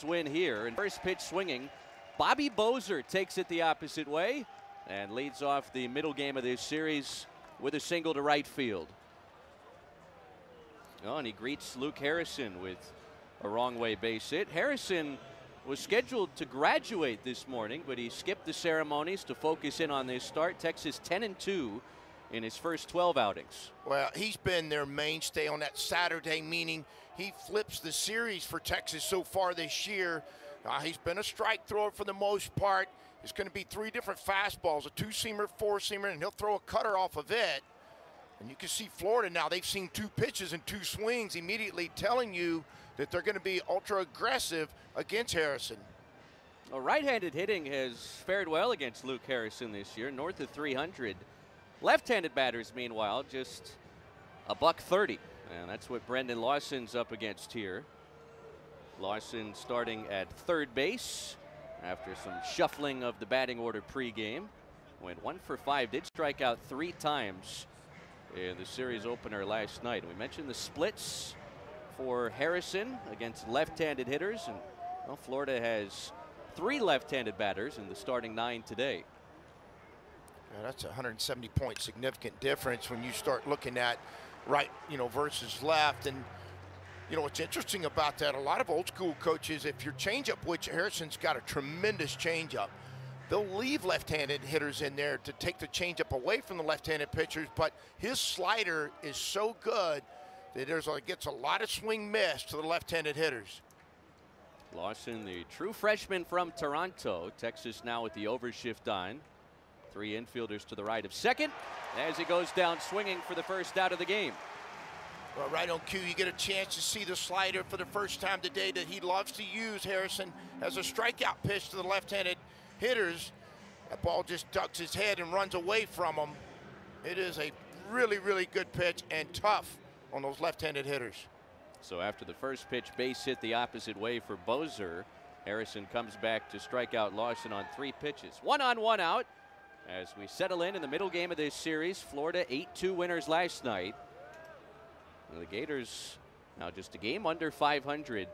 Harrison's win here. And first pitch swinging, Bobby Bozer takes it the opposite way and leads off the middle game of this series with a single to right field. Oh, and he greets Luke Harrison with a wrong way base hit. Harrison was scheduled to graduate this morning, but he skipped the ceremonies to focus in on this start. Texas 10-2 in his first 12 outings. Well, he's been their mainstay on that Saturday, meaning he flips the series for Texas so far this year. He's been a strike thrower for the most part. It's going to be 3 different fastballs, a 2-seamer, 4-seamer, and he'll throw a cutter off of it. And you can see Florida now, they've seen 2 pitches and 2 swings, immediately telling you that they're going to be ultra aggressive against Harrison. Well, right-handed hitting has fared well against Luke Harrison this year, north of 300. Left-handed batters, meanwhile, just a $130, and that's what Brendan Lawson's up against here. Lawson starting at third base after some shuffling of the batting order pregame. Went 1 for 5, did strike out 3 times in the series opener last night. We mentioned the splits for Harrison against left-handed hitters, and well, Florida has 3 left-handed batters in the starting 9 today. Yeah, that's a 170-point significant difference when you start looking at right, versus left. And what's interesting about that, a lot of old school coaches, if your changeup, which Harrison's got a tremendous changeup, they'll leave left-handed hitters in there to take the changeup away from the left-handed pitchers, but his slider is so good that it gets a lot of swing miss to the left-handed hitters. Lawson, the true freshman from Toronto. Texas now with the overshift on. 3 infielders to the right of second as he goes down swinging for the first out of the game. Well, right on cue, you get a chance to see the slider for the first time today that he loves to use. Harrison has a strikeout pitch to the left-handed hitters. That ball just ducks his head and runs away from him. It is a really, really good pitch and tough on those left-handed hitters. So after the first pitch base hit the opposite way for Bozer, Harrison comes back to strike out Lawson on 3 pitches. 1 on 1 out as we settle in the middle game of this series. Florida 8-2 winners last night. And the Gators now just a game under 500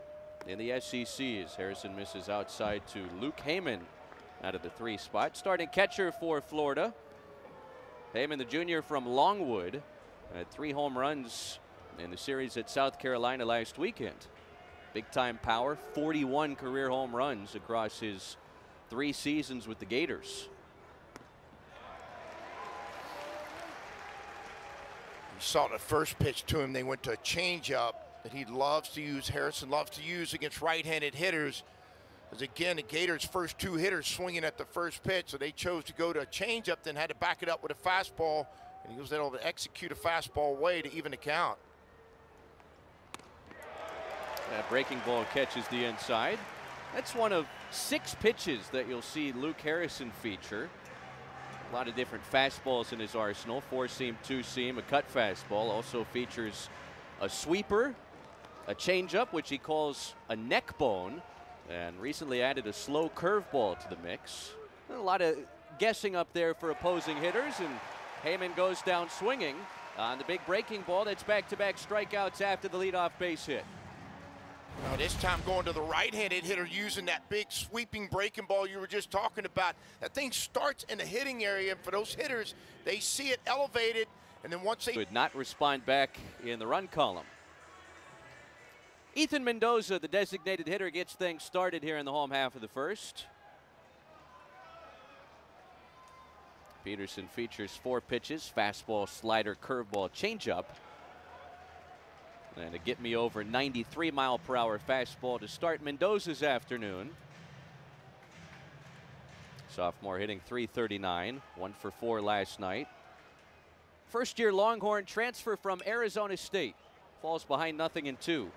in the SEC as Harrison misses outside to Luke Heyman out of the 3 spot. Starting catcher for Florida, Heyman, the junior from Longwood, had 3 home runs in the series at South Carolina last weekend. Big time power, 41 career home runs across his 3 seasons with the Gators. You saw the first pitch to him, they went to a changeup that he loves to use, Harrison loves to use against right-handed hitters. Because again, the Gators' first 2 hitters swinging at the first pitch, so they chose to go to a changeup, then had to back it up with a fastball, and he was able to execute a fastball way to even the count. That breaking ball catches the inside. That's one of 6 pitches that you'll see Luke Harrison feature. A lot of different fastballs in his arsenal. 4-seam, 2-seam, a cut fastball. Also features a sweeper, a changeup, which he calls a neck bone, and recently added a slow curveball to the mix. A lot of guessing up there for opposing hitters, and Heyman goes down swinging on the big breaking ball. That's back-to-back strikeouts after the leadoff base hit. Now this time going to the right-handed hitter using that big sweeping breaking ball you were just talking about. That thing starts in the hitting area, and for those hitters, they see it elevated, and then once they could not respond back in the run column. Ethan Mendoza, the designated hitter, gets things started here in the home half of the first. Peterson features 4 pitches: fastball, slider, curveball, changeup. And a get me over 93-mile-per-hour fastball to start Mendoza's afternoon. Sophomore hitting .339, 1 for 4 last night. First-year Longhorn transfer from Arizona State. Falls behind 0-2. Go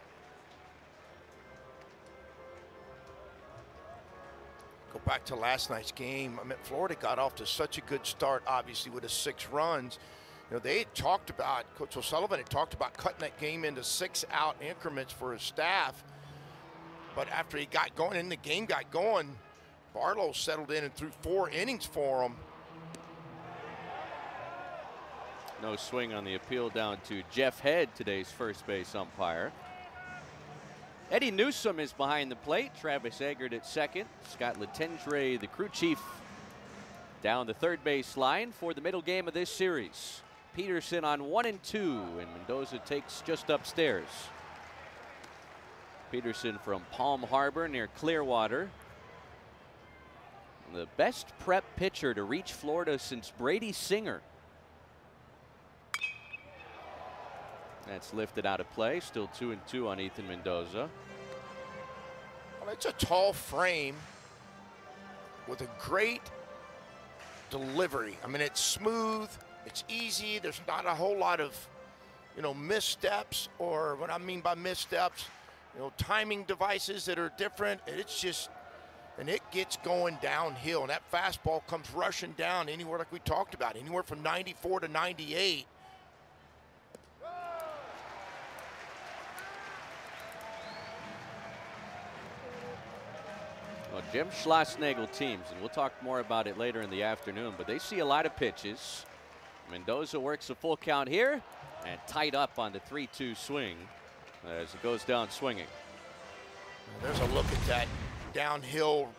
back to last night's game. I mean, Florida got off to such a good start, obviously, with the 6 runs. They had talked about, Coach O'Sullivan had talked about cutting that game into 6-out increments for his staff. But after he got going and the game got going, Barlow settled in and threw 4 innings for him. No swing on the appeal down to Jeff Head, today's first base umpire. Eddie Newsome is behind the plate. Travis Eggert at second. Scott Letendre, the crew chief, down the third base line for the middle game of this series. Peterson on 1 and 2, and Mendoza takes just upstairs. Peterson from Palm Harbor near Clearwater. The best prep pitcher to reach Florida since Brady Singer. That's lifted out of play. Still 2 and 2 on Ethan Mendoza. Well, it's a tall frame with a great delivery. I mean, it's smooth, it's easy. There's not a whole lot of, missteps, or what I mean by missteps, timing devices that are different. It's just, and it gets going downhill. And that fastball comes rushing down anywhere, like we talked about, anywhere from 94 to 98. Well, Jim Schlossnagle teams, and we'll talk more about it later in the afternoon, but they see a lot of pitches. Mendoza works a full count here and tied up on the 3-2 swing as it goes down swinging. There's a look at that downhill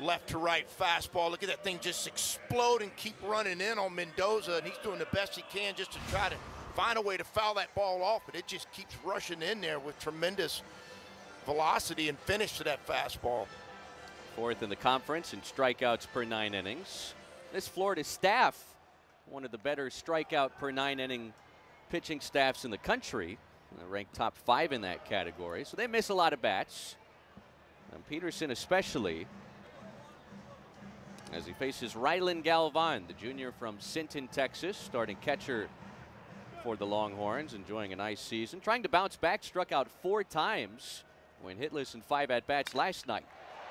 left to right fastball. Look at that thing just explode and keep running in on Mendoza, and he's doing the best he can just to try to find a way to foul that ball off, but it just keeps rushing in there with tremendous velocity and finish to that fastball. Fourth in the conference in strikeouts per 9 innings. This Florida staff, one of the better strikeout per 9 inning pitching staffs in the country, ranked top 5 in that category. So they miss a lot of bats. And Peterson especially, as he faces Rylan Galvan, the junior from Sinton, Texas, starting catcher for the Longhorns, enjoying a nice season. Trying to bounce back, struck out 4 times when hitless in 5 at-bats last night.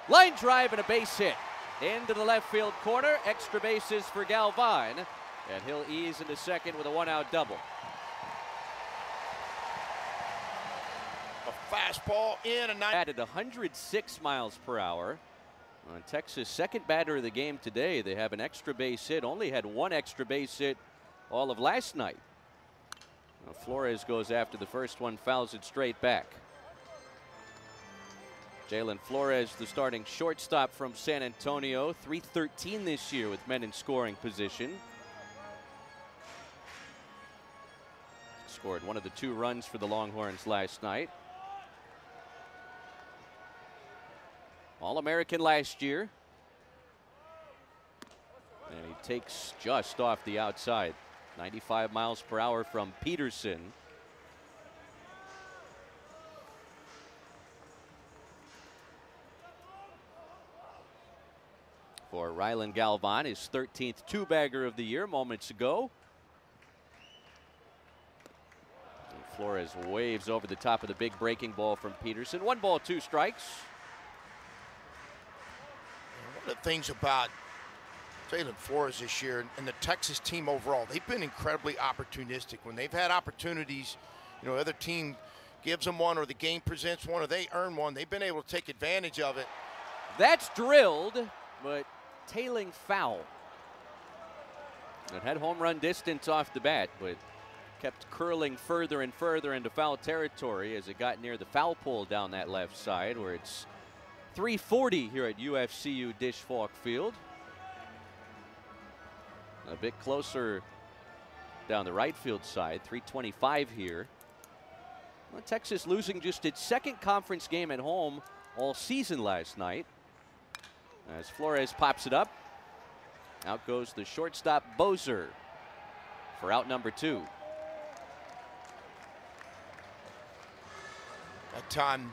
Line drive and a base hit into the left field corner. Extra bases for Galvan, and he'll ease into second with a 1-out double. A fastball in, a added 106 miles per hour. On Texas' second batter of the game today, they have an extra base hit. Only had 1 extra base hit all of last night. Now Flores goes after the first one, fouls it straight back. Jalen Flores, the starting shortstop from San Antonio, .313 this year with men in scoring position. Scored one of the 2 runs for the Longhorns last night. All-American last year. And he takes just off the outside. 95 miles per hour from Peterson. For Rylan Galvan, his 13th 2-bagger of the year moments ago. And Flores waves over the top of the big breaking ball from Peterson. 1 ball, 2 strikes. One of the things about Jalen Flores this year and the Texas team overall, they've been incredibly opportunistic. When they've had opportunities, other team gives them one, or the game presents one, or they earn one, they've been able to take advantage of it. That's drilled, but tailing foul. It had home run distance off the bat, but kept curling further and further into foul territory as it got near the foul pole down that left side, where it's 340 here at UFCU Dish Falk Field. A bit closer down the right field side, 325 here. Well, Texas losing just its 2nd conference game at home all season last night. As Flores pops it up, out goes the shortstop Bozer for out number 2. That time,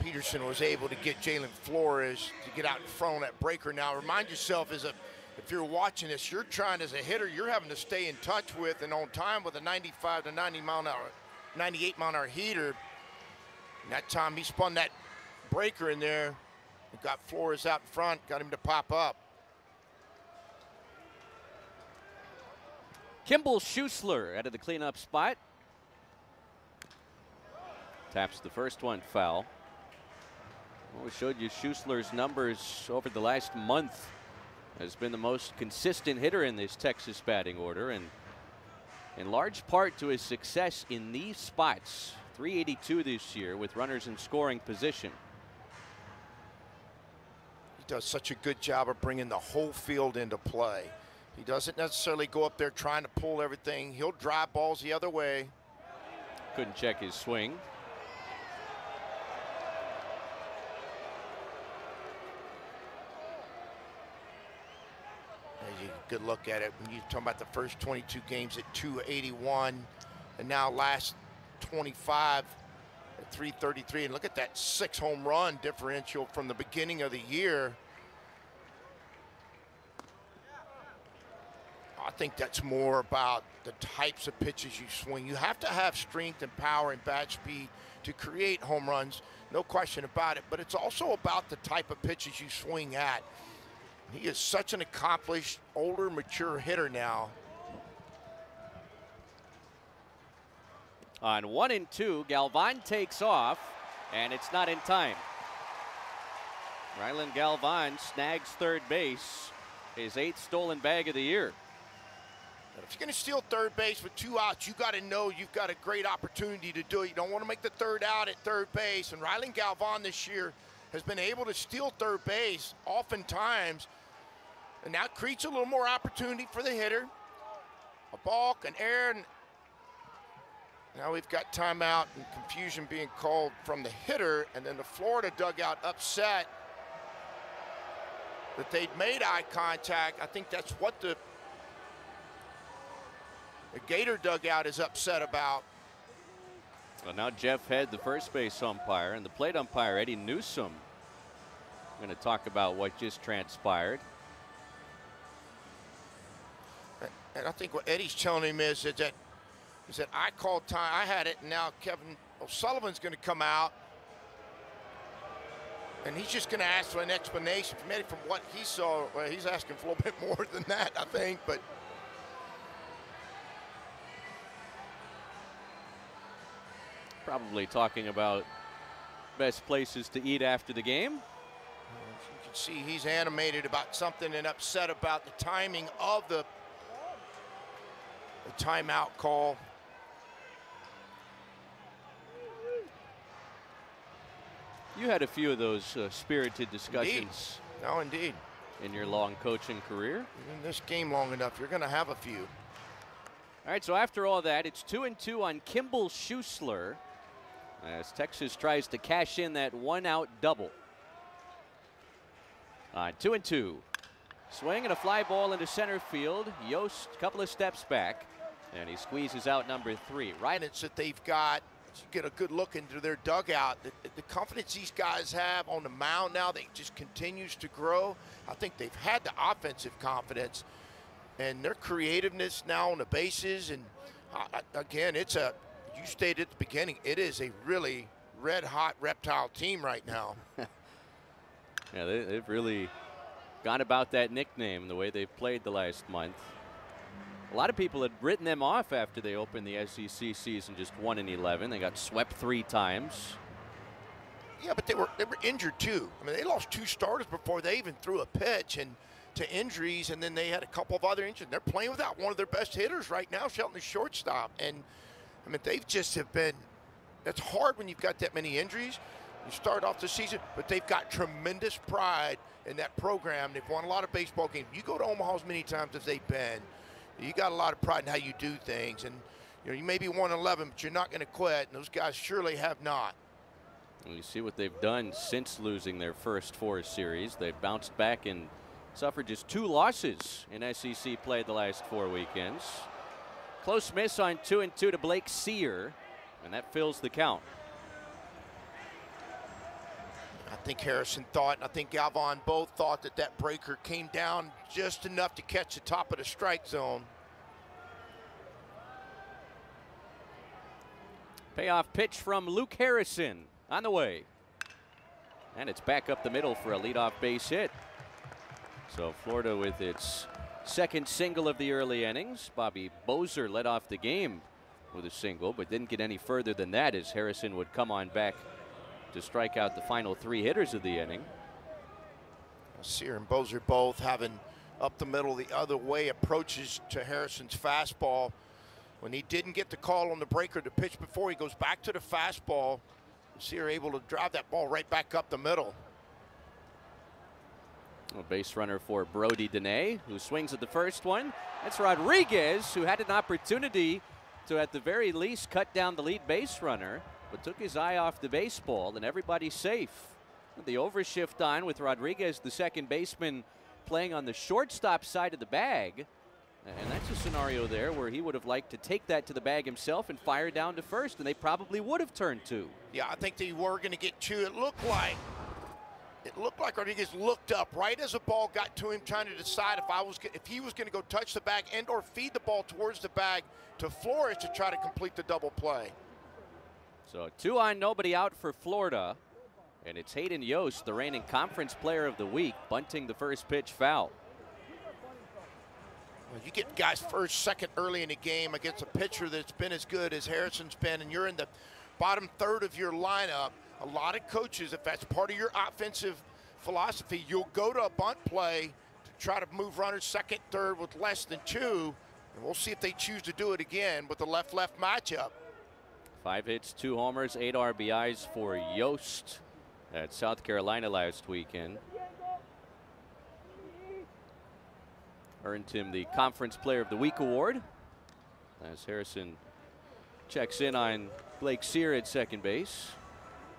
Peterson was able to get Jalen Flores to get out in front of that breaker. Now, remind yourself, if you're watching this, you're trying as a hitter, you're having to stay in touch with and on time with a 95 to 98 mile an hour heater. And that time he spun that breaker in there and got Flores out in front, got him to pop up. Kimball Schuessler out of the cleanup spot. Taps the first one foul. Well, we showed you Schuessler's numbers over the last month. Has been the most consistent hitter in this Texas batting order, and in large part to his success in these spots. .382 this year with runners in scoring position. He does such a good job of bringing the whole field into play. He doesn't necessarily go up there trying to pull everything. He'll drive balls the other way. Couldn't check his swing. Good look at it when you talk about the first 22 games at 281 and now last 25 at 333, and look at that 6 home run differential from the beginning of the year. I think that's more about the types of pitches you swing. You have to have strength and power and bat speed to create home runs, no question about it, but it's also about the type of pitches you swing at. He is such an accomplished, older, mature hitter now. On 1-2, Galvan takes off, and it's not in time. Rylan Galvan snags third base, his 8th stolen bag of the year. If you're going to steal third base with 2 outs, you got to know you've got a great opportunity to do it. You don't want to make the third out at third base. And Rylan Galvan this year has been able to steal third base oftentimes. And that creates a little more opportunity for the hitter. A balk, an error, and now we've got timeout and confusion being called from the hitter, and then the Florida dugout upset that they'd made eye contact. I think that's what the Gator dugout is upset about. Well, now Jeff Head, the first base umpire, and the plate umpire, Eddie Newsom, going to talk about what just transpired. And I think what Eddie's telling him is that I called time, I had it, and now Kevin O'Sullivan's going to come out, and he's just going to ask for an explanation. Maybe from what he saw, well, he's asking for a little bit more than that, I think, but. Probably talking about best places to eat after the game. You can see he's animated about something and upset about the timing of the timeout call. You had a few of those spirited discussions. Indeed. No, indeed. In your long coaching career. In this game long enough, you're going to have a few. All right, so after all that, it's 2-2 on Kimball Schusler as Texas tries to cash in that 1-out double. 2-2. Swing and a fly ball into center field. Yost, a couple of steps back, and he squeezes out number 3. Right. It's that they've got, you get a good look into their dugout. The confidence these guys have on the mound now, they just continues to grow. I think they've had the offensive confidence and their creativeness now on the bases. And again, it's a, you stated at the beginning, it is a really red-hot Reptile team right now. Yeah, they've really gone about that nickname the way they've played the last month. A lot of people had written them off after they opened the SEC season just 1-11. They got swept 3 times. Yeah, but they were injured too. I mean, they lost 2 starters before they even threw a pitch and to injuries, and then they had a couple of other injuries. They're playing without one of their best hitters right now, Shelton, the shortstop. And I mean, they've just have been. It's hard when you've got that many injuries. You start off the season, but they've got tremendous pride in that program. They've won a lot of baseball games. You go to Omaha as many times as they've been. You got a lot of pride in how you do things, and you may be 1-11, but you're not going to quit. And those guys surely have not. And you see what they've done since losing their first 4 series. They've bounced back and suffered just 2 losses in SEC play the last 4 weekends. Close miss on 2-2 to Blake Sear, and that fills the count. I think Harrison thought, and I think Galvan both thought that breaker came down just enough to catch the top of the strike zone. Payoff pitch from Luke Harrison on the way. And it's back up the middle for a leadoff base hit. So Florida with its second single of the early innings. Bobby Bozer led off the game with a single, but didn't get any further than that as Harrison would come on back to strike out the final 3 hitters of the inning. Sear and Bozer both having up the middle the other way approaches to Harrison's fastball. When he didn't get the call on the breaker to pitch before, he goes back to the fastball. Sear able to drive that ball right back up the middle. A base runner for Brody Dene, who swings at the first one. That's Rodriguez, who had an opportunity to, at the very least, cut down the lead base runner, but took his eye off the baseball, and everybody's safe. The overshift on with Rodriguez, the second baseman, playing on the shortstop side of the bag. And that's a scenario there where he would have liked to take that to the bag himself and fire down to first, and they probably would have turned two. Yeah, I think they were going to get two. It looked like Rodriguez looked up right as the ball got to him, trying to decide if he was going to go touch the bag and or feed the ball towards the bag to Flores to try to complete the double play. So 2 on, nobody out for Florida, and it's Hayden Yost, the reigning conference player of the week, bunting the first pitch foul. Well, you get guys first, second early in the game against a pitcher that's been as good as Harrison's been, and you're in the bottom third of your lineup. A lot of coaches, if that's part of your offensive philosophy, you'll go to a bunt play to try to move runners second, third with less than 2. And we'll see if they choose to do it again with the left-left matchup. 5 hits, 2 homers, 8 RBIs for Yost at South Carolina last weekend. Earned him the Conference Player of the Week award as Harrison checks in on Blake Sear at second base.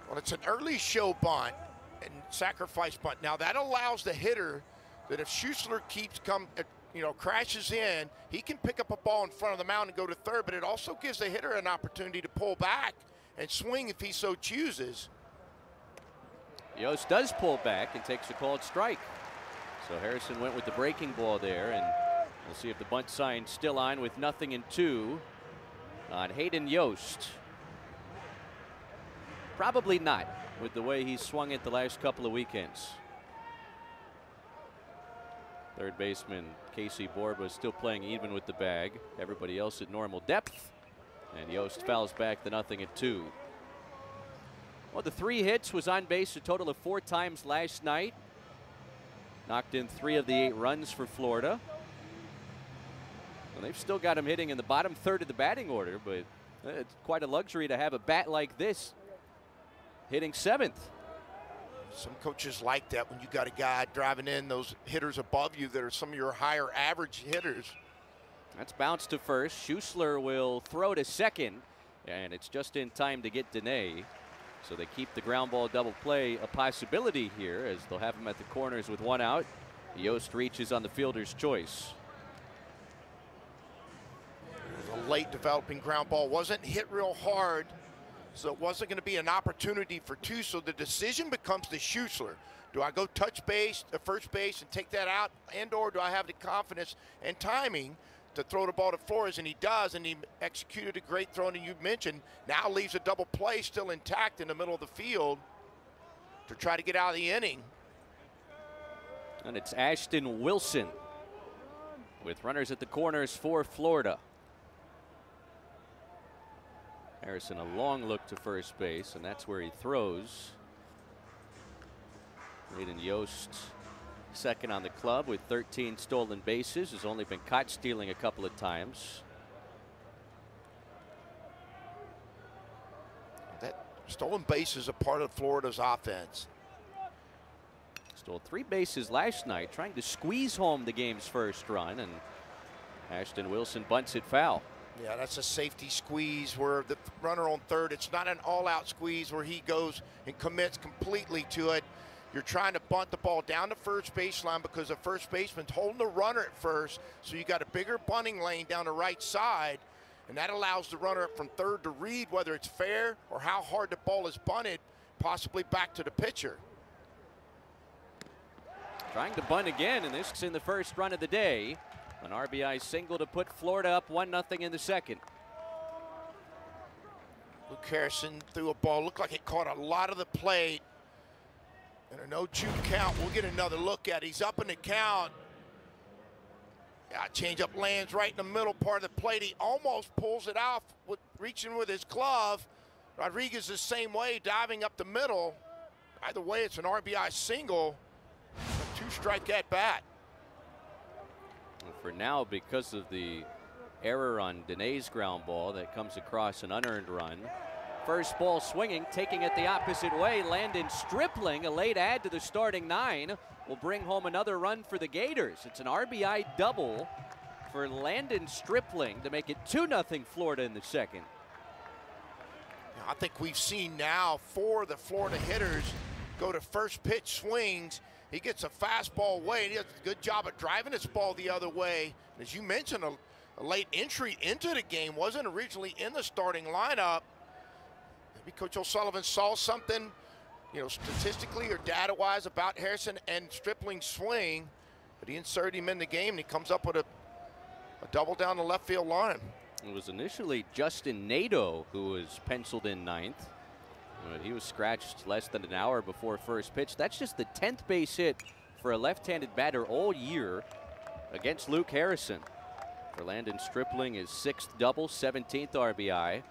Well, it's an early show bunt and sacrifice bunt. Now that allows the hitter that if Schuessler crashes in, he can pick up a ball in front of the mound and go to third, but it also gives the hitter an opportunity to pull back and swing if he so chooses. Yost does pull back and takes a called strike. So Harrison went with the breaking ball there, and we'll see if the bunt sign's still on with 0-2 on Hayden Yost. Probably not, with the way he swung it the last couple of weekends. Third baseman Casey Board was still playing even with the bag. Everybody else at normal depth. And Yost fouls back the 0-2. Well, the 3 hits, was on base a total of 4 times last night. Knocked in 3 of the 8 runs for Florida. Well, they've still got him hitting in the bottom third of the batting order, but it's quite a luxury to have a bat like this hitting 7th. Some coaches like that when you got a guy driving in those hitters above you that are some of your higher average hitters. That's bounced to first. Schuessler will throw to second, and it's just in time to get Dene. So they keep the ground ball double play a possibility here, as they'll have him at the corners with 1 out. Yost reaches on the fielder's choice. It was a late developing ground ball. Wasn't hit real hard, so it wasn't going to be an opportunity for 2. So the decision becomes to Schuessler. Do I go touch base, first base, and take that out, and/or do I have the confidence and timing to throw the ball to Flores? And he does, and he executed a great throw, and you mentioned now leaves a double play still intact in the middle of the field to try to get out of the inning. And it's Ashton Wilson with runners at the corners for Florida. Harrison a long look to first base, and that's where he throws. Hayden Yost, second on the club with 13 stolen bases, has only been caught stealing a couple of times. That stolen base is a part of Florida's offense. Stole 3 bases last night, trying to squeeze home the game's first run, and Ashton Wilson bunts it foul. Yeah, that's a safety squeeze where the runner on third, it's not an all-out squeeze where he goes and commits completely to it. You're trying to bunt the ball down the first baseline because the first baseman's holding the runner at first, so you got a bigger bunting lane down the right side, and that allows the runner from third to read whether it's fair or how hard the ball is bunted, possibly back to the pitcher. Trying to bunt again, and this is in the first run of the day. An RBI single to put Florida up 1-0 in the second. Luke Harrison threw a ball, looked like it caught a lot of the plate. And a no-2 count, we'll get another look at it. He's up in the count. Yeah, changeup lands right in the middle part of the plate. He almost pulls it off, with reaching with his glove. Rodriguez the same way, diving up the middle. Either way, it's an RBI single. A 2-strike at bat. For now, because of the error on Danae's ground ball that comes across an unearned run. First ball swinging, taking it the opposite way. Landon Stripling, a late add to the starting 9, will bring home another run for the Gators. It's an RBI double for Landon Stripling to make it 2-0 Florida in the second. I think we've seen now 4 of the Florida hitters go to first pitch swings. He gets a fastball away, and he does a good job of driving this ball the other way. As you mentioned, a late entry into the game, wasn't originally in the starting lineup. Maybe Coach O'Sullivan saw something, statistically or data-wise about Harrison and Stripling's swing, but he inserted him in the game, and he comes up with a double down the left field line. It was initially Justin Nadeau who was penciled in 9th. He was scratched less than an hour before first pitch. That's just the 10th base hit for a left-handed batter all year against Luke Harrison. For Landon Stripling, his 6th double, 17th RBI.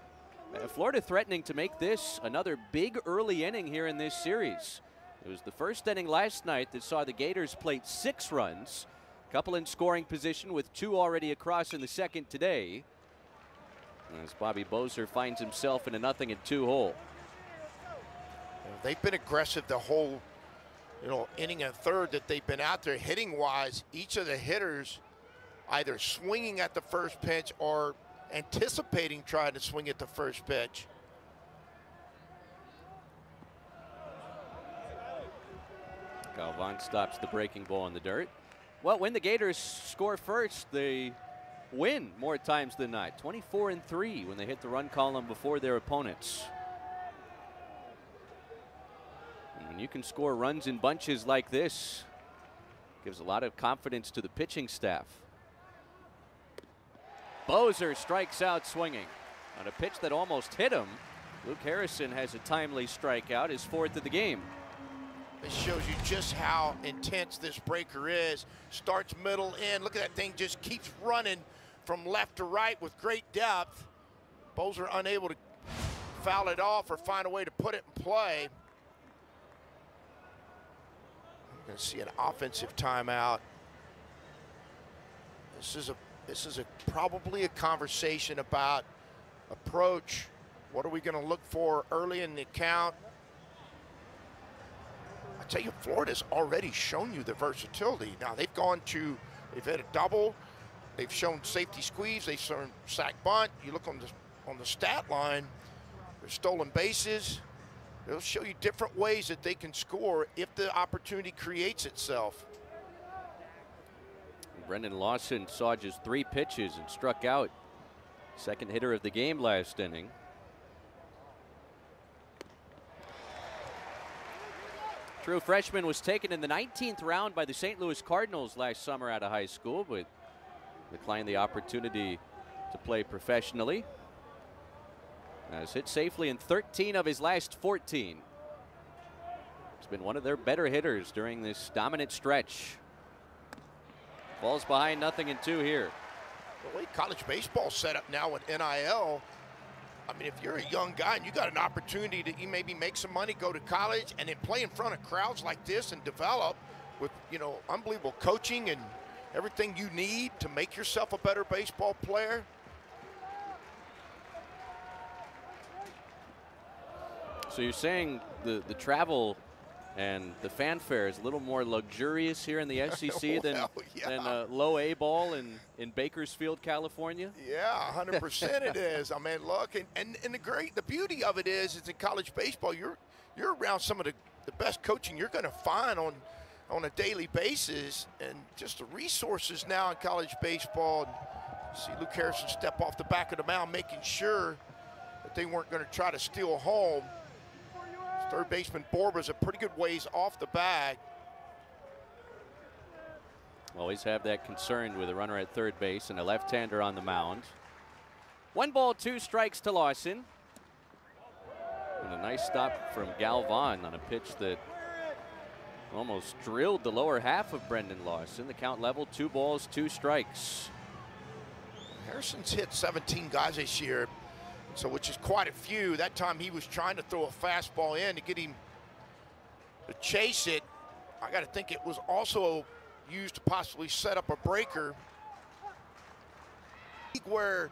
Florida threatening to make this another big early inning here in this series. It was the first inning last night that saw the Gators plate 6 runs. A couple in scoring position with 2 already across in the second today. As Bobby Bozer finds himself in a 0-2 hole. They've been aggressive the whole, inning and third that they've been out there hitting-wise. Each of the hitters either swinging at the first pitch or anticipating trying to swing at the first pitch. Galvan stops the breaking ball in the dirt. Well, when the Gators score first, they win more times than not. 24-3 when they hit the run column before their opponents. And when you can score runs in bunches like this, gives a lot of confidence to the pitching staff. Bozer strikes out swinging. On a pitch that almost hit him, Luke Harrison has a timely strikeout, his 4th of the game. This shows you just how intense this breaker is. Starts middle in. Look at that thing, just keeps running from left to right with great depth. Bozer unable to foul it off or find a way to put it in play. I'm going to see an offensive timeout. This is probably a conversation about approach. What are we going to look for early in the count? I tell you, Florida's already shown you the versatility. Now they've hit a double, they've shown safety squeeze, they've shown sack bunt. You look on the stat line, there's stolen bases. They'll show you different ways that they can score if the opportunity creates itself. Brendan Lawson saw just 3 pitches and struck out. Second hitter of the game last inning. True freshman was taken in the 19th round by the St. Louis Cardinals last summer out of high school, but declined the opportunity to play professionally. Has hit safely in 13 of his last 14. It's been one of their better hitters during this dominant stretch. Falls behind 0-2 here. The way college baseball's set up now with NIL, I mean, if you're a young guy and you got an opportunity to maybe make some money, go to college, and then play in front of crowds like this and develop with, unbelievable coaching and everything you need to make yourself a better baseball player. So you're saying the travel and the fanfare is a little more luxurious here in the SEC than low A ball in Bakersfield, California? Yeah, 100% it is. I mean, look, and the beauty of it is in college baseball, you're around some of the best coaching you're going to find on a daily basis, and just the resources now in college baseball. See Luke Harrison step off the back of the mound, making sure that they weren't going to try to steal home. Third baseman Borba's a pretty good ways off the bag. Always have that concern with a runner at third base and a left-hander on the mound. 1 ball, 2 strikes to Lawson. And a nice stop from Galvan on a pitch that almost drilled the lower half of Brendan Lawson. The count level, 2 balls, 2 strikes. Harrison's hit 17 guys this year, so which is quite a few. That time he was trying to throw a fastball in to get him to chase it. I got to think it was also used to possibly set up a breaker. Where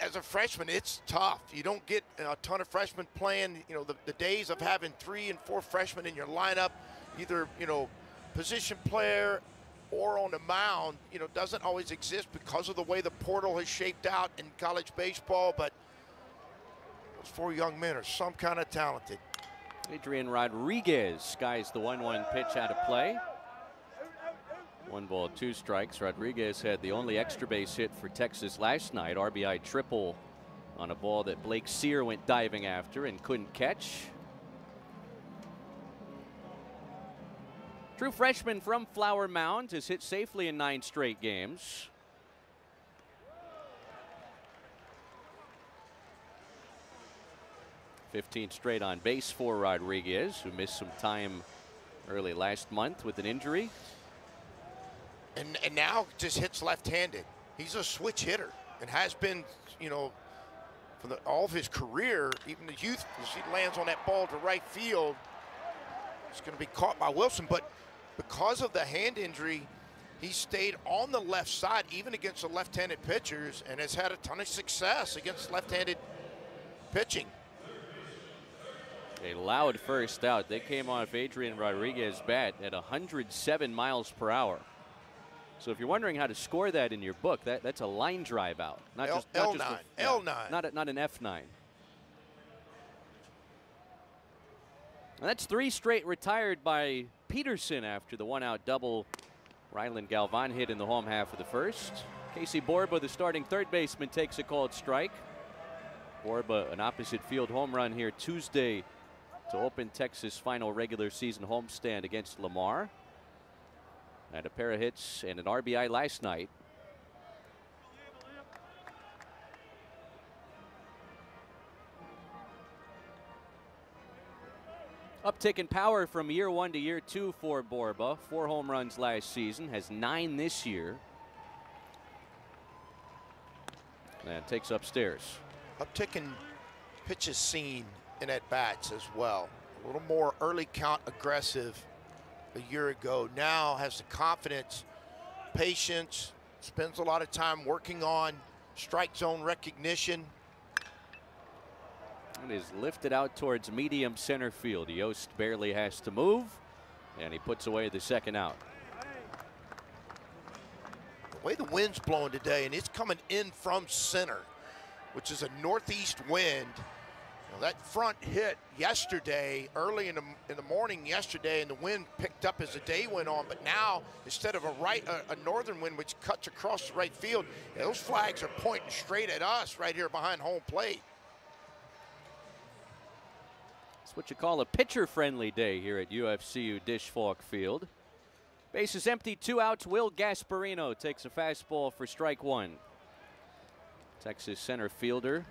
as a freshman, it's tough. You don't get a ton of freshmen playing. You know, the days of having 3 and 4 freshmen in your lineup, either, you know, position player or on the mound, you know, doesn't always exist because of the way the portal has shaped out in college baseball. But those 4 young men are some kind of talented. Adrian Rodriguez skies the 1-1 pitch out of play. 1 ball, 2 strikes. Rodriguez had the only extra base hit for Texas last night. RBI triple on a ball that Blake Sear went diving after and couldn't catch. True freshman from Flower Mound has hit safely in 9 straight games. '15 straight on base for Rodriguez, who missed some time early last month with an injury. And now just hits left-handed. He's a switch hitter and has been, you know, for all of his career, even the youth, as he lands on that ball to right field, it's going to be caught by Wilson. But because of the hand injury, he stayed on the left side, even against the left-handed pitchers, and has had a ton of success against left-handed pitching. A loud first out. They came off Adrian Rodriguez's bat at 107 miles per hour. So if you're wondering how to score that in your book, that's a line drive out, not just L9. L9. Not an F9. And that's 3 straight retired by Peterson after the 1-out double Rylan Galvan hit in the home half of the first. Casey Borba, the starting third baseman, takes a called strike. Borba, an opposite field home run here Tuesday to open Texas' final regular season homestand against Lamar. And a pair of hits and an RBI last night. Uptick in power from year 1 to year 2 for Borba. 4 home runs last season, has 9 this year. And takes upstairs. Uptick in pitches seen and at bats as well. A little more early count aggressive a year ago. Now has the confidence, patience, spends a lot of time working on strike zone recognition. And is lifted out towards medium center field. Yost barely has to move, and he puts away the second out. The way the wind's blowing today, and it's coming in from center, which is a northeast wind. Now, that front hit yesterday, early in the morning yesterday, and the wind picked up as the day went on. But now, instead of a northern wind which cuts across the right field, those flags are pointing straight at us right here behind home plate. It's what you call a pitcher-friendly day here at UFCU Dish Falk Field. Base is empty, 2 outs. Will Gasparino takes a fastball for strike 1. Texas center fielder,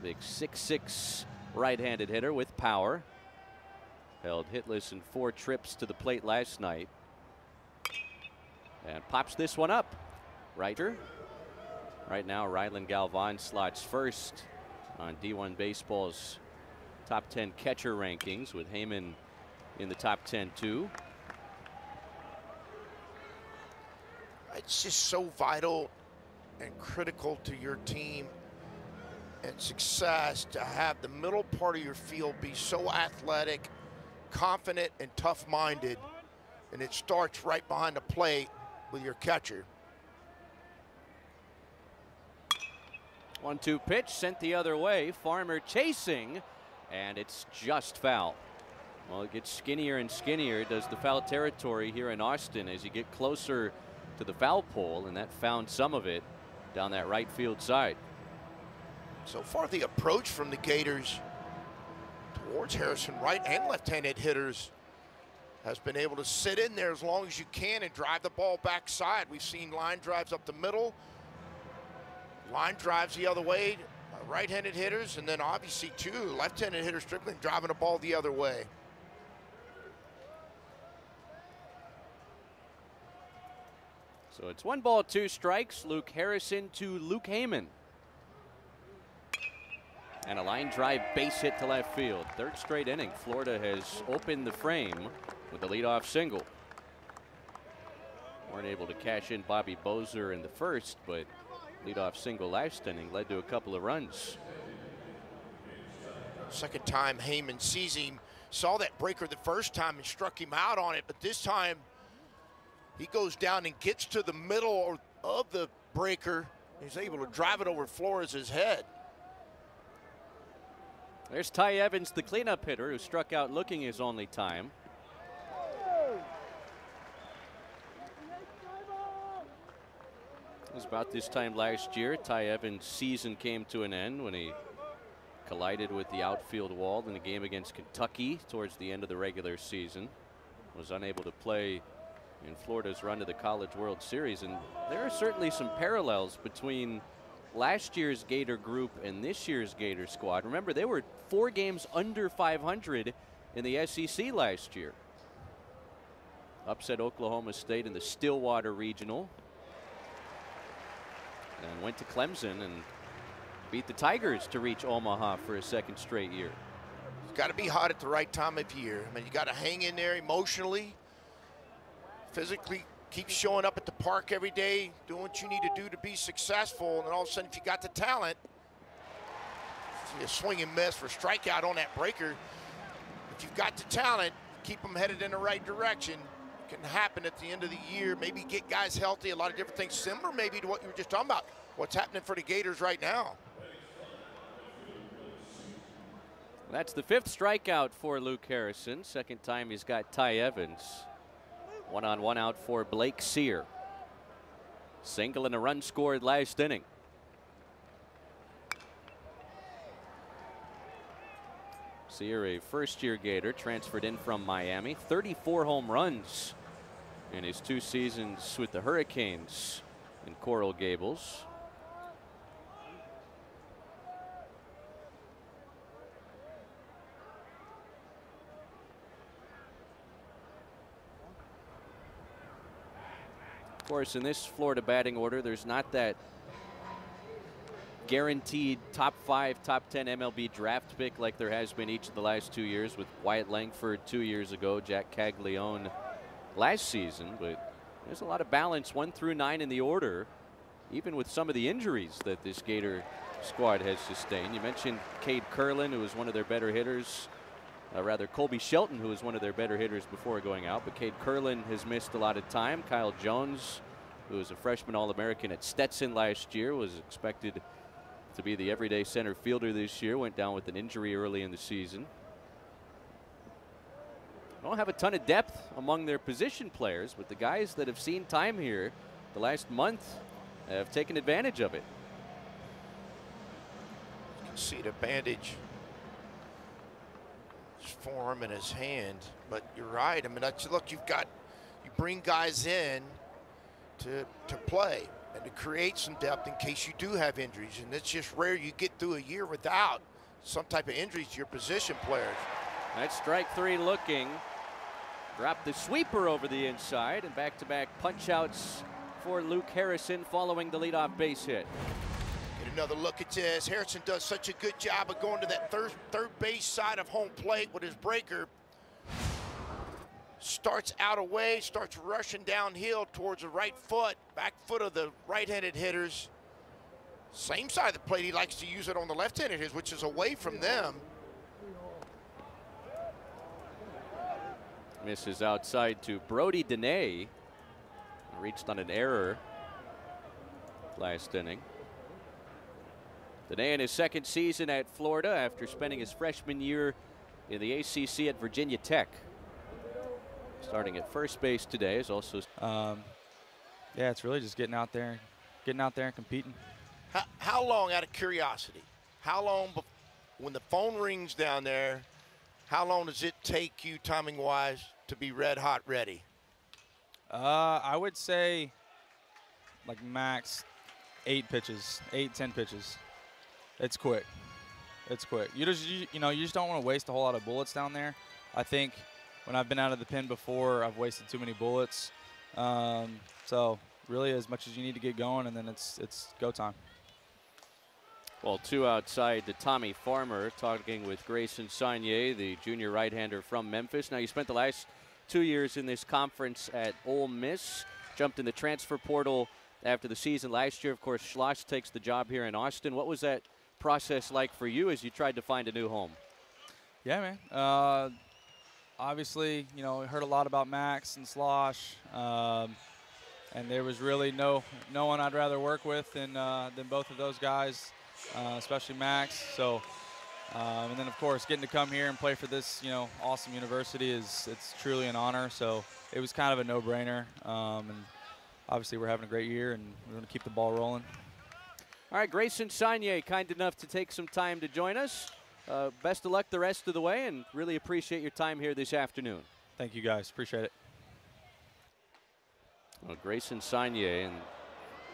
big 6'6" right-handed hitter with power. Held hitless in 4 trips to the plate last night. And pops this one up. Righter. Right now, Rylan Galvan slots first on D1 Baseball's top 10 catcher rankings, with Heyman in the top 10 too. It's just so vital and critical to your team and success to have the middle part of your field be so athletic, confident, and tough-minded, and it starts right behind the plate with your catcher. 1-2 pitch sent the other way. Farmer chasing, and it's just foul. Well, it gets skinnier and skinnier, does the foul territory here in Austin as you get closer to the foul pole, and that found some of it down that right field side. So far, the approach from the Gators towards Harrison, right and left-handed hitters, has been able to sit in there as long as you can and drive the ball backside. We've seen line drives up the middle, line drives the other way, right-handed hitters, and then obviously too, left-handed hitters Strickland driving the ball the other way. So it's 1 ball, 2 strikes. Luke Harrison to Luke Heyman. And a line drive base hit to left field. 3rd straight inning. Florida has opened the frame with a leadoff single. Weren't able to cash in Bobby Bozer in the first, but leadoff single last inning led to a couple of runs. Second time Heyman sees him, saw that breaker the first time and struck him out on it, but this time he goes down and gets to the middle of the breaker. He's able to drive it over Flores' head. There's Ty Evans, the cleanup hitter, who struck out looking his only time. It was about this time last year. Ty Evans' season came to an end when he collided with the outfield wall in a game against Kentucky towards the end of the regular season. Was unable to play in Florida's run to the College World Series. And there are certainly some parallels between last year's Gator group and this year's Gator squad. Remember, they were 4 games under 500 in the SEC last year. Upset Oklahoma State in the Stillwater Regional. And went to Clemson and beat the Tigers to reach Omaha for a second straight year. You've got to be hot at the right time of year. I mean, you got to hang in there emotionally, physically, keep showing up at the park every day, doing what you need to do to be successful, and then all of a sudden, if you got the talent, see a swing and miss for strikeout on that breaker. If you've got the talent, keep them headed in the right direction. It can happen at the end of the year. Maybe get guys healthy, a lot of different things, similar maybe to what you were just talking about, what's happening for the Gators right now. That's the 5th strikeout for Luke Harrison. Second time he's got Ty Evans. 1-on-1 out for Blake Sear. Single and a run scored last inning. Sear, a first-year Gator, transferred in from Miami. 34 home runs in his 2 seasons with the Hurricanes in Coral Gables. Of course, in this Florida batting order, there's not that guaranteed top 5, top 10 MLB draft pick like there has been each of the last 2 years, with Wyatt Langford 2 years ago, Jack Caglione last season. But there's a lot of balance 1 through 9 in the order, even with some of the injuries that this Gator squad has sustained. You mentioned Cade Curlin, who was one of their better hitters. Rather, Colby Shelton, who was one of their better hitters before going out. But Cade Curlin has missed a lot of time. Kyle Jones, who was a freshman All-American at Stetson last year, was expected to be the everyday center fielder this year. Went down with an injury early in the season. Don't have a ton of depth among their position players, but the guys that have seen time here the last month have taken advantage of it. You can see the bandage, his forearm and his hand. But you're right. I mean, look, you bring guys in to play and to create some depth in case you do have injuries. And it's just rare you get through a year without some type of injuries to your position players. That's strike 3 looking. Dropped the sweeper over the inside, and back-to-back punch-outs for Luke Harrison following the leadoff base hit. Get another look at this. Harrison does such a good job of going to that third base side of home plate with his breaker. Starts out away, starts rushing downhill towards the right foot, back foot of the right-handed hitters. Same side of the plate, he likes to use it on the left-handed hitters, which is away from them. Misses outside to Brody Dene. Reached on an error last inning. Dene in his 2nd season at Florida after spending his freshman year in the ACC at Virginia Tech. Starting at first base today is also. Yeah, it's really just getting out there and competing. How long, out of curiosity, how long when the phone rings down there, how long does it take you timing-wise to be red hot ready? I would say like max 8 pitches, 8-10 pitches. It's quick. It's quick. You just don't want to waste a whole lot of bullets down there. I think when I've been out of the pen before, I've wasted too many bullets. So really, as much as you need to get going, and then it's go time. Well, 2 outside to Tommy Farmer, talking with Grayson Saunier, the junior right-hander from Memphis. Now, you spent the last 2 years in this conference at Ole Miss, jumped in the transfer portal after the season last year. Of course, Schloss takes the job here in Austin. What was that process like for you as you tried to find a new home? Yeah, man. Obviously, you know, we heard a lot about Max and Slosh, and there was really no one I'd rather work with than both of those guys, especially Max. So, and then of course getting to come here and play for this, you know, awesome university it's truly an honor. So it was kind of a no-brainer, and obviously we're having a great year and we're going to keep the ball rolling. All right, Grayson Saunier, kind enough to take some time to join us. Best of luck the rest of the way, and really appreciate your time here this afternoon. Thank you, guys. Appreciate it. Well, Grayson Saunier, and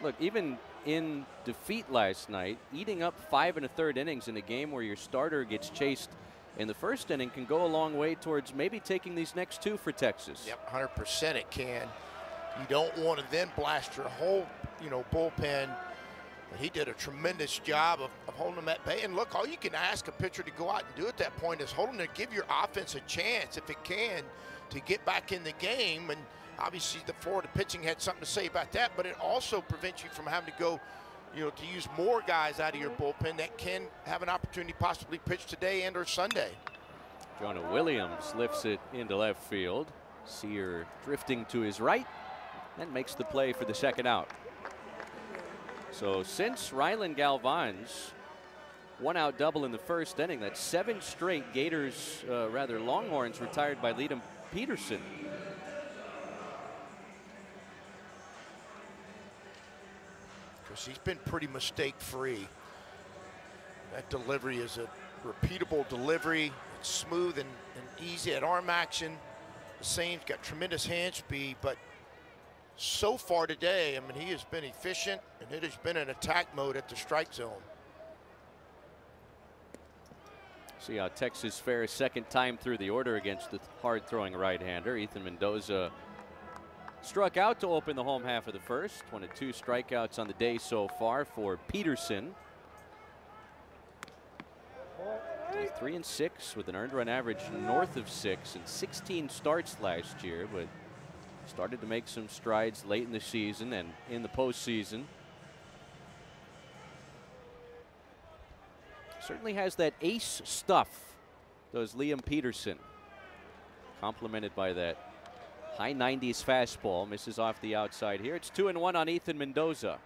look, even in defeat last night, eating up 5 1/3 innings in a game where your starter gets chased in the first inning can go a long way towards maybe taking these next 2 for Texas. Yep, 100% it can. You don't want to then blast your whole, you know, bullpen. But he did a tremendous job of holding them at bay. And look, all you can ask a pitcher to go out and do at that point is hold them to give your offense a chance, if it can, to get back in the game. And obviously the Florida pitching had something to say about that, but it also prevents you from having to go, you know, to use more guys out of your bullpen that can have an opportunity to possibly pitch today and or Sunday. Jonah Williams lifts it into left field. Sear drifting to his right and makes the play for the second out. So since Rylan Galvan's 1-out double in the first inning, that's 7 straight Gators, Longhorns retired by Liam Peterson. Because he's been pretty mistake-free. That delivery is a repeatable delivery. It's smooth and easy at arm action. The same, got tremendous hand speed, but so far today, I mean, he has been efficient, and it has been in attack mode at the strike zone. See how Texas fares second time through the order against the hard-throwing right-hander. Ethan Mendoza struck out to open the home half of the first. 1 of 2 strikeouts on the day so far for Peterson. 3-6 with an earned run average north of 6 and 16 starts last year, but started to make some strides late in the season and in the postseason. Certainly has that ace stuff, does Liam Peterson. Complemented by that high 90s fastball. Misses off the outside here. It's 2-1 on Ethan Mendoza.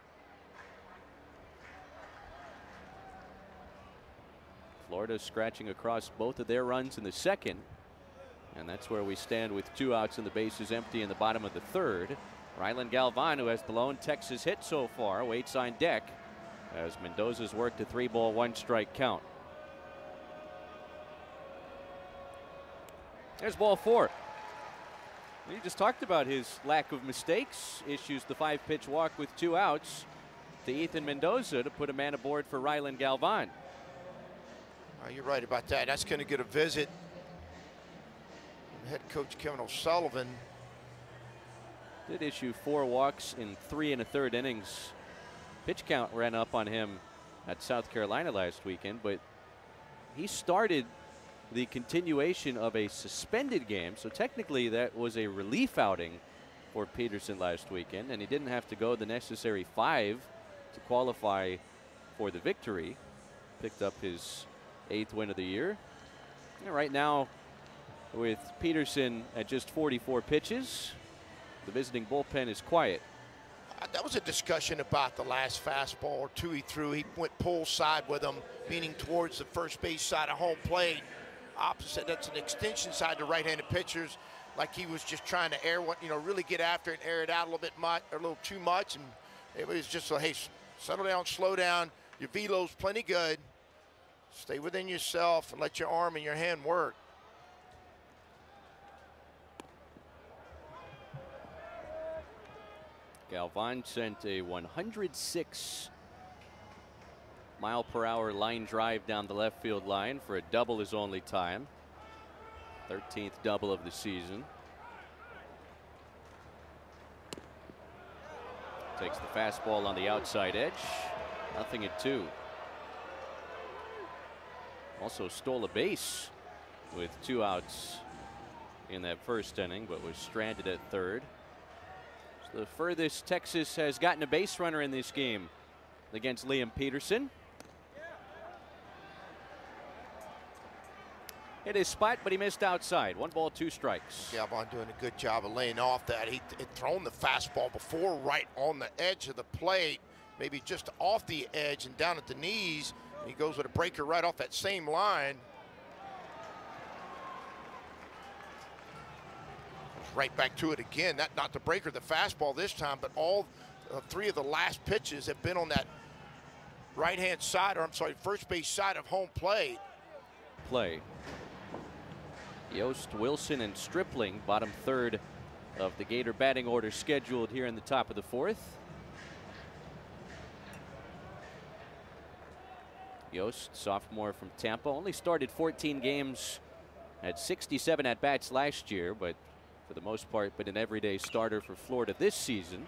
Florida scratching across both of their runs in the second. And that's where we stand with 2 outs and the bases empty in the bottom of the third. Rylan Galvan, who has the lone Texas hit so far, waits on deck as Mendoza's worked a 3-ball 1-strike count. There's ball 4. You just talked about his lack of mistakes. Issues the 5-pitch walk with 2 outs to Ethan Mendoza to put a man aboard for Rylan Galvan. You're right about that. That's going to get a visit. Head coach Kevin O'Sullivan did issue 4 walks in 3 1/3 innings. Pitch count ran up on him at South Carolina last weekend, but he started the continuation of a suspended game, so technically that was a relief outing for Peterson last weekend, and he didn't have to go the necessary 5 to qualify for the victory. Picked up his 8th win of the year. And right now, with Peterson at just 44 pitches, the visiting bullpen is quiet. That was a discussion about the last fastball or 2 he threw. He went pull side with him, meaning towards the first base side of home plate. Opposite, that's an extension side to right-handed pitchers. Like he was just trying to air, you know, really get after it and air it out a little bit much, or a little too much. And it was just like, hey, settle down, slow down. Your velo's plenty good. Stay within yourself and let your arm and your hand work. Galvan sent a 106-mile-per-hour line drive down the left field line for a double his only time. 13th double of the season. Takes the fastball on the outside edge. 0-2. Also stole a base with 2 outs in that first inning, but was stranded at third. The furthest Texas has gotten a base runner in this game against Liam Peterson. Hit his spot, but he missed outside. 1 ball, 2 strikes. Galvan doing a good job of laying off that. He had thrown the fastball before right on the edge of the plate, maybe just off the edge and down at the knees. And he goes with a breaker right off that same line. Right back to it again. Not the breaker, the fastball this time, but all 3 of the last pitches have been on that right-hand side, or I'm sorry, first base side of home plate. Play. Yost, Wilson, and Stripling, bottom third of the Gator batting order scheduled here in the top of the 4th. Yost, sophomore from Tampa, only started 14 games, had 67 at-bats last year, but for the most part been an everyday starter for Florida this season.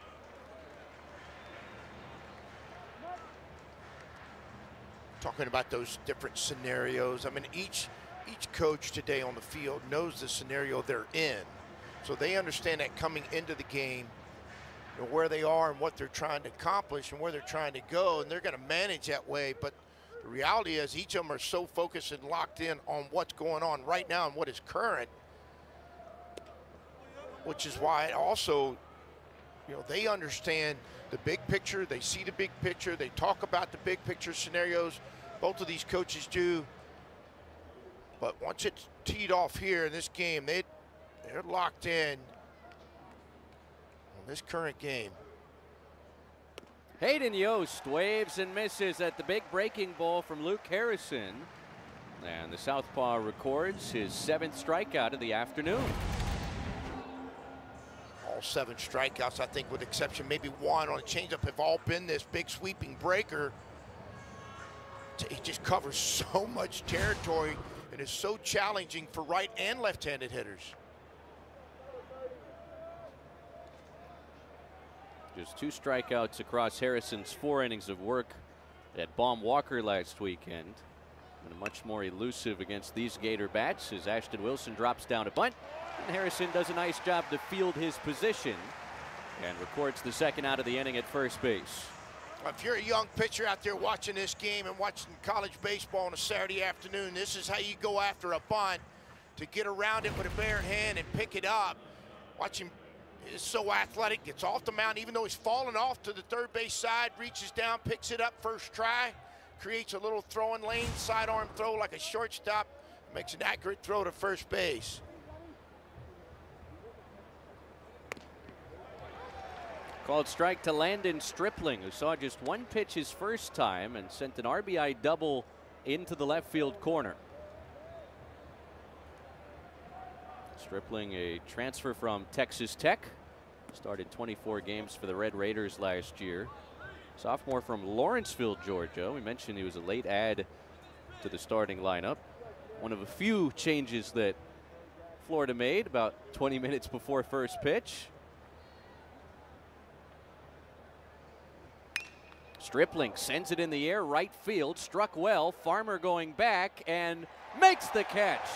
Talking about those different scenarios, I mean, each coach today on the field knows the scenario they're in. So they understand that coming into the game, you know, where they are and what they're trying to accomplish and where they're trying to go, and they're going to manage that way. But the reality is each of them are so focused and locked in on what's going on right now and what is current, which is why also, you know, they understand the big picture. They see the big picture. They talk about the big picture scenarios. Both of these coaches do. But once it's teed off here in this game, they're locked in on this current game. Hayden Yost waves and misses at the big breaking ball from Luke Harrison. And the southpaw records his 7th strikeout of the afternoon. All 7 strikeouts, I think, with exception maybe 1 on a changeup, have all been this big sweeping breaker. He just covers so much territory and is so challenging for right and left-handed hitters. Just 2 strikeouts across Harrison's 4 innings of work at Baum Walker last weekend. And much more elusive against these Gator bats as Ashton Wilson drops down a bunt. And Harrison does a nice job to field his position and records the 2nd out of the inning at first base. If you're a young pitcher out there watching this game and watching college baseball on a Saturday afternoon, this is how you go after a bunt, to get around it with a bare hand and pick it up. Watch him, is so athletic, gets off the mound, even though he's falling off to the third base side, reaches down, picks it up first try, creates a little throwing lane, sidearm throw like a shortstop, makes an accurate throw to first base. Called strike to Landon Stripling, who saw just 1 pitch his first time and sent an RBI double into the left field corner. Stripling, a transfer from Texas Tech, started 24 games for the Red Raiders last year. Sophomore from Lawrenceville, Georgia. We mentioned he was a late add to the starting lineup. One of a few changes that Florida made about 20 minutes before first pitch. Stripling sends it in the air, right field, struck well. Farmer going back and makes the catch.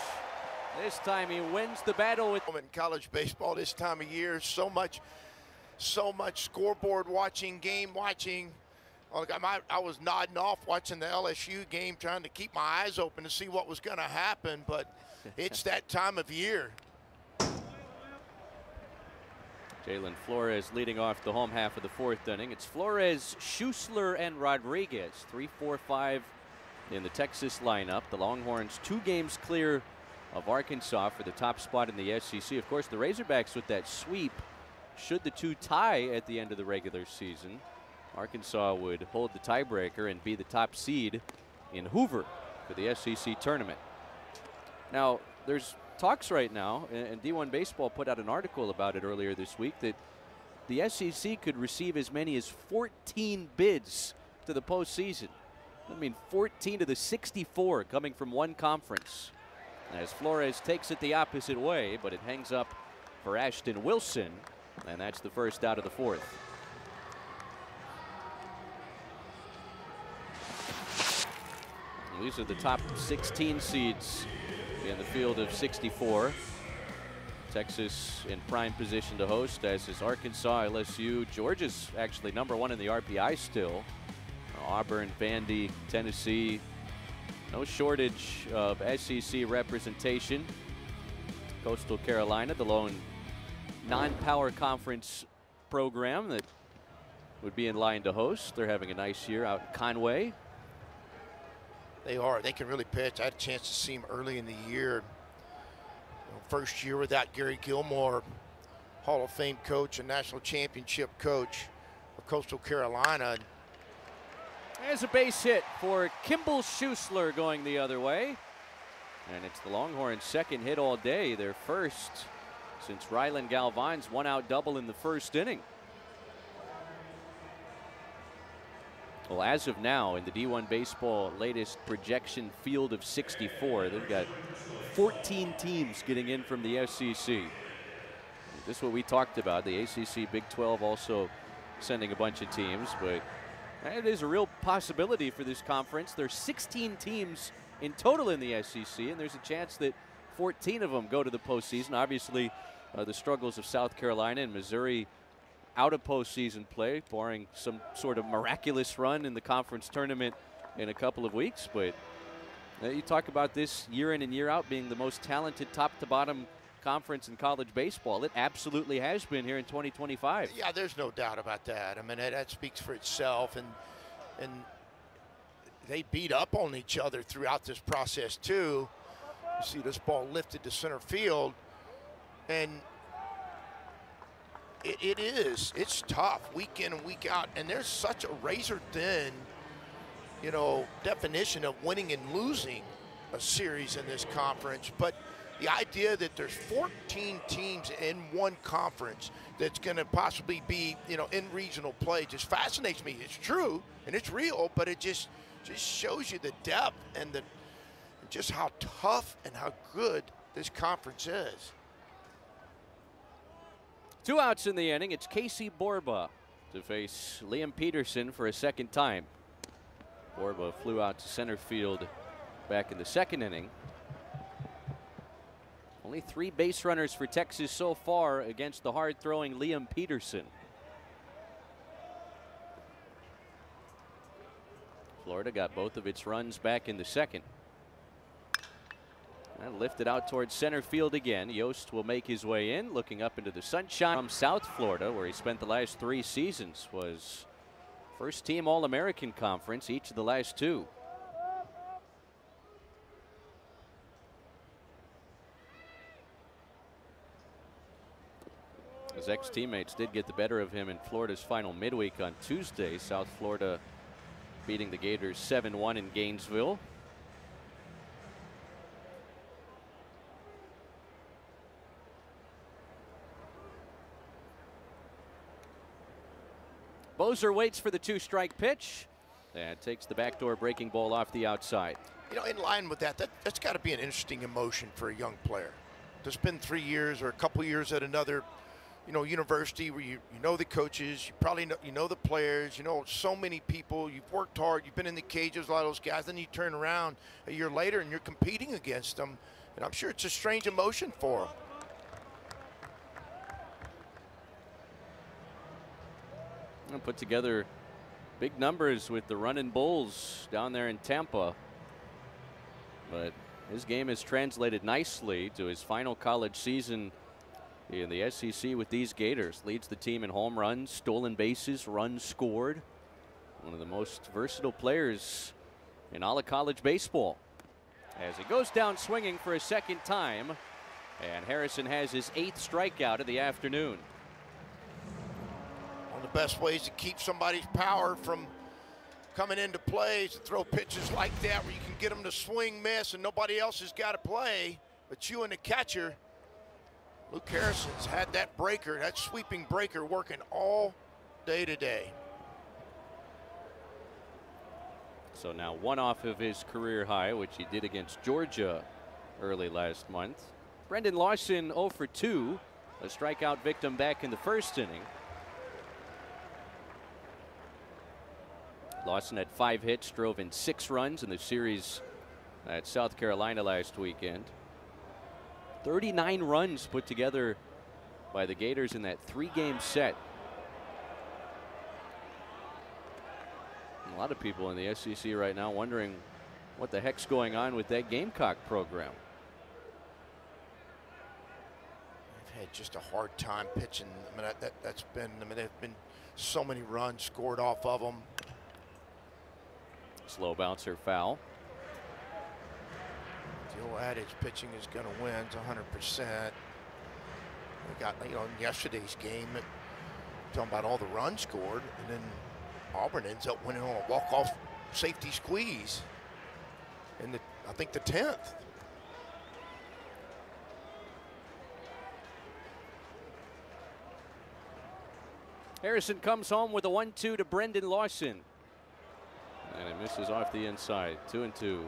This time he wins the battle with. In college baseball this time of year, so much scoreboard watching, game watching. I was nodding off watching the LSU game, trying to keep my eyes open to see what was going to happen, but it's that time of year. Jalen Flores leading off the home half of the 4th inning. It's Flores, Schussler, and Rodriguez. 3, 4, 5 in the Texas lineup. The Longhorns 2 games clear of Arkansas for the top spot in the SEC. Of course, the Razorbacks with that sweep, should the 2 tie at the end of the regular season, Arkansas would hold the tiebreaker and be the top seed in Hoover for the SEC tournament. Now, there's talks right now, and D1 Baseball put out an article about it earlier this week, that the SEC could receive as many as 14 bids to the postseason. I mean, 14 to the 64 coming from one conference. As Flores takes it the opposite way, but it hangs up for Ashton Wilson, and that's the 1st out of the 4th. These are the top 16 seeds in the field of 64. Texas in prime position to host, as is Arkansas, LSU. Georgia's actually #1 in the RPI still. Auburn, Vandy, Tennessee. No shortage of SEC representation. Coastal Carolina, the lone non-power conference program that would be in line to host. They're having a nice year out in Conway. They are. They can really pitch. I had a chance to see them early in the year. First year without Gary Gilmore, Hall of Fame coach and national championship coach of Coastal Carolina. There's a base hit for Kimball Schuessler going the other way. And it's the Longhorns' second hit all day, their first since Rylan Galvan's one-out double in the first inning. Well, as of now, in the D1 baseball latest projection field of 64, they've got 14 teams getting in from the SEC. This is what we talked about. The ACC, Big 12 also sending a bunch of teams, but it is a real possibility for this conference. There's 16 teams in total in the SEC, and there's a chance that 14 of them go to the postseason. Obviously, the struggles of South Carolina and Missouri out of postseason play, barring some sort of miraculous run in the conference tournament in a couple of weeks. But you talk about this year in and year out being the most talented top-to-bottom conference in college baseball. It absolutely has been here in 2025. Yeah, there's no doubt about that. I mean, that speaks for itself, and they beat up on each other throughout this process too. You see this ball lifted to center field, and it's tough week in and week out, and there's such a razor thin, definition of winning and losing a series in this conference. But the idea that there's 14 teams in one conference that's going to possibly be, in regional play just fascinates me. It's true and it's real, but it just shows you the depth and just how tough and how good this conference is. 2 outs in the inning. It's Casey Borba to face Liam Peterson for a second time. Borba flew out to center field back in the second inning. Only 3 base runners for Texas so far against the hard-throwing Liam Peterson. Florida got both of its runs back in the second. And lifted out towards center field again. Yost will make his way in, looking up into the sunshine from South Florida, where he spent the last 3 seasons. Was first-team All-American Conference each of the last 2. His ex-teammates did get the better of him in Florida's final midweek on Tuesday. South Florida beating the Gators 7-1 in Gainesville. Bozer waits for the 2-strike pitch and takes the backdoor breaking ball off the outside. In line with that's got to be an interesting emotion for a young player. To spend 3 years or a couple years at another, university where you know the coaches, you probably know the players, so many people, you've worked hard, you've been in the cages, a lot of those guys, then you turn around a year later and you're competing against them, and I'm sure it's a strange emotion for them. And put together big numbers with the running Bulls down there in Tampa. But his game has translated nicely to his final college season in the SEC with these Gators. Leads the team in home runs, stolen bases, runs scored. One of the most versatile players in all of college baseball. As he goes down swinging for a second time, and Harrison has his 8th strikeout of the afternoon. One of the best ways to keep somebody's power from coming into play is to throw pitches like that where you can get them to swing, miss, and nobody else has got to play but you and the catcher. Luke Harrison's had that breaker, that sweeping breaker, working all day today. So now 1 off of his career high, which he did against Georgia early last month. Brendan Lawson 0 for 2, a strikeout victim back in the first inning. Lawson had 5 hits, drove in 6 runs in the series at South Carolina last weekend. 39 runs put together by the Gators in that 3-game set. A lot of people in the SEC right now wondering what the heck's going on with that Gamecock program. They've had just a hard time pitching. I mean, that's been, I mean, there've been so many runs scored off of them. Slow bouncer foul. The old adage, pitching is going to win. It's 100%. We got, you know, in yesterday's game, talking about all the runs scored, and then Auburn ends up winning on a walk-off safety squeeze in the, I think, the 10th. Harrison comes home with a 1-2 to Brendan Lawson. And it misses off the inside. 2-2.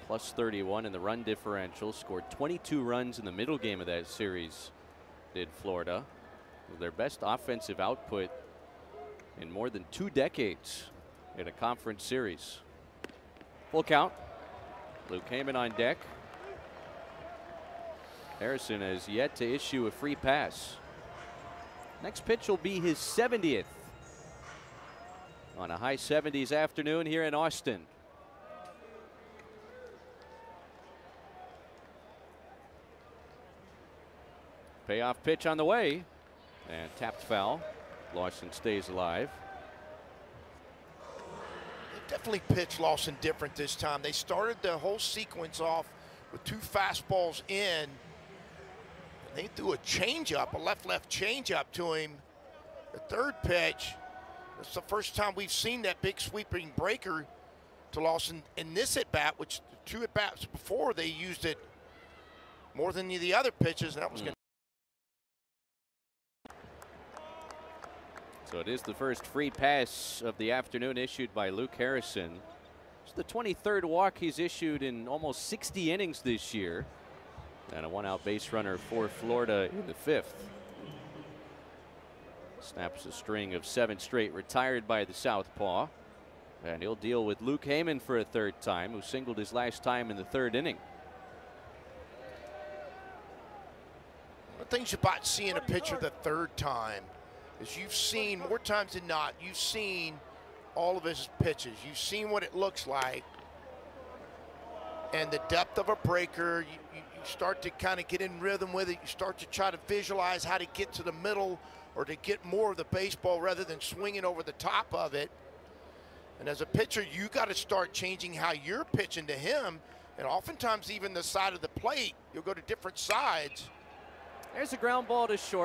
Plus 31 in the run differential. Scored 22 runs in the middle game of that series, did Florida. Their best offensive output in more than 2 decades in a conference series. Full count. Luke Heyman on deck. Harrison has yet to issue a free pass. Next pitch will be his 70th on a high 70s afternoon here in Austin. Payoff pitch on the way. And tapped foul. Lawson stays alive. They definitely pitched Lawson different this time. They started the whole sequence off with 2 fastballs in. They threw a changeup, a left-left changeup to him. The 3rd pitch, it's the first time we've seen that big sweeping breaker to Lawson in this at-bat, which 2 at-bats before they used it more than the other pitches, and that was going to. So it is the first free pass of the afternoon issued by Luke Harrison. It's the 23rd walk he's issued in almost 60 innings this year. And a 1-out base runner for Florida in the 5th. Snaps a string of 7 straight retired by the southpaw. And he'll deal with Luke Heyman for a 3rd time, who singled his last time in the 3rd inning. One of the things about seeing a pitcher the 3rd time is you've seen, more times than not, you've seen all of his pitches. You've seen what it looks like. And the depth of a breaker, you start to kind of get in rhythm with it. You start to try to visualize how to get to the middle or to get more of the baseball rather than swinging over the top of it. And as a pitcher, you got to start changing how you're pitching to him. And oftentimes even the side of the plate, you'll go to different sides. There's a ground ball to short.